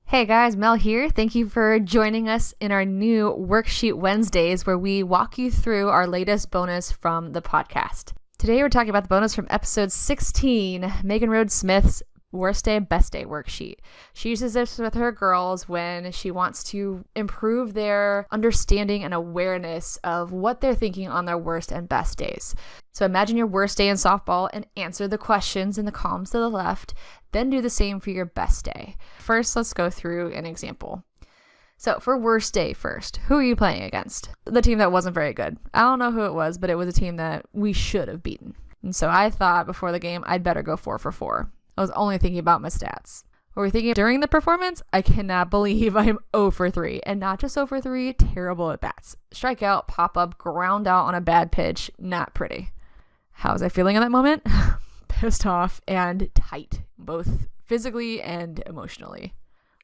Hey guys, Mel here. Thank you for joining us in our new Worksheet Wednesdays where we walk you through our latest bonus from the podcast. Today we're talking about the bonus from episode 16, Megan Rhodes Smith's Worst Day, Best Day worksheet. She uses this with her girls when she wants to improve their understanding and awareness of what they're thinking on their worst and best days. So imagine your worst day in softball and answer the questions in the columns to the left, then do the same for your best day. First, let's go through an example. So for worst day first, who are you playing against? The team that wasn't very good. I don't know who it was, but it was a team that we should have beaten. And so I thought before the game, I'd better go 4 for 4. I was only thinking about my stats. What we're thinking during the performance, I cannot believe I am 0 for 3. And not just 0 for 3, terrible at bats. Strikeout, pop up, ground out on a bad pitch, not pretty. How was I feeling in that moment? Pissed off and tight, both physically and emotionally.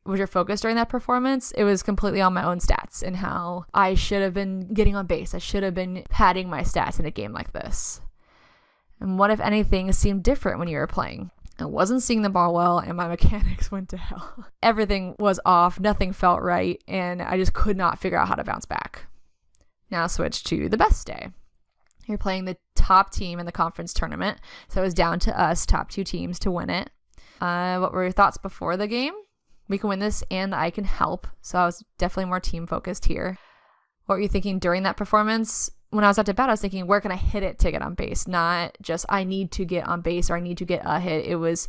Was your focus during that performance? It was completely on my own stats and how I should have been getting on base. I should have been padding my stats in a game like this. And what, if anything, seemed different when you were playing? I wasn't seeing the ball well, and my mechanics went to hell. Everything was off, nothing felt right, and I just could not figure out how to bounce back. Now switch to the best day. You're playing the top team in the conference tournament, so it was down to us, top 2 teams, to win it. What were your thoughts before the game? We can win this, and I can help, so I was definitely more team-focused here. What were you thinking during that performance? When I was up to bat, I was thinking, where can I hit it to get on base? Not just, I need to get on base or I need to get a hit. It was,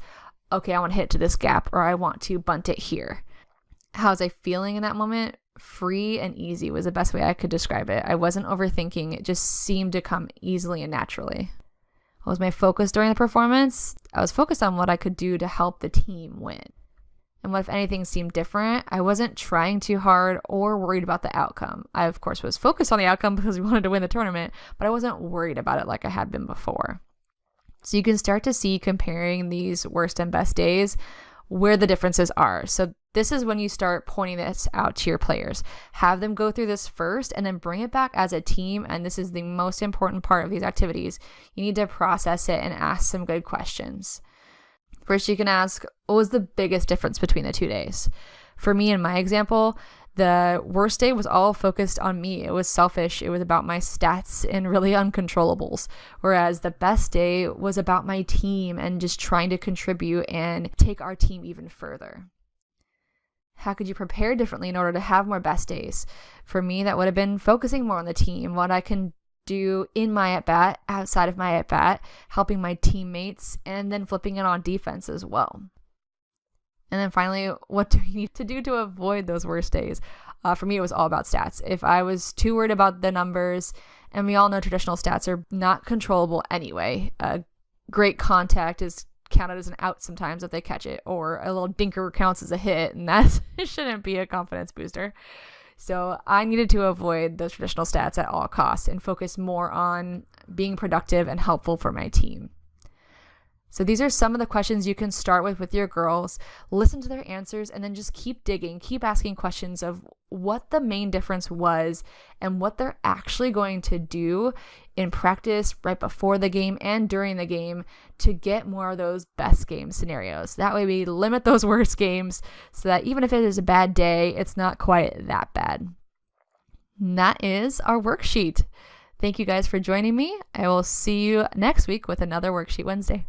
okay, I want to hit to this gap or I want to bunt it here. How was I feeling in that moment? Free and easy was the best way I could describe it. I wasn't overthinking. It just seemed to come easily and naturally. What was my focus during the performance? I was focused on what I could do to help the team win. And what, if anything, seemed different? I wasn't trying too hard or worried about the outcome. I, of course, was focused on the outcome because we wanted to win the tournament, but I wasn't worried about it like I had been before. So you can start to see, comparing these worst and best days, where the differences are. So this is when you start pointing this out to your players. Have them go through this first and then bring it back as a team. And this is the most important part of these activities. You need to process it and ask some good questions. First, you can ask, what was the biggest difference between the 2 days? For me, in my example, the worst day was all focused on me. It was selfish. It was about my stats and really uncontrollables. Whereas the best day was about my team and just trying to contribute and take our team even further. How could you prepare differently in order to have more best days? For me, that would have been focusing more on the team, what I can do in my at-bat, outside of my at-bat, helping my teammates, and then flipping it on defense as well. And then finally, what do you need to do to avoid those worst days? For me, it was all about stats. If I was too worried about the numbers, and we all know traditional stats are not controllable anyway. Great contact is counted as an out sometimes if they catch it, or a little dinker counts as a hit, and that shouldn't be a confidence booster. So I needed to avoid those traditional stats at all costs and focus more on being productive and helpful for my team. So these are some of the questions you can start with your girls. Listen to their answers and then just keep digging, keep asking questions of what the main difference was and what they're actually going to do in practice right before the game and during the game to get more of those best game scenarios. That way we limit those worst games so that even if it is a bad day, it's not quite that bad. And that is our worksheet. Thank you guys for joining me. I will see you next week with another Worksheet Wednesday.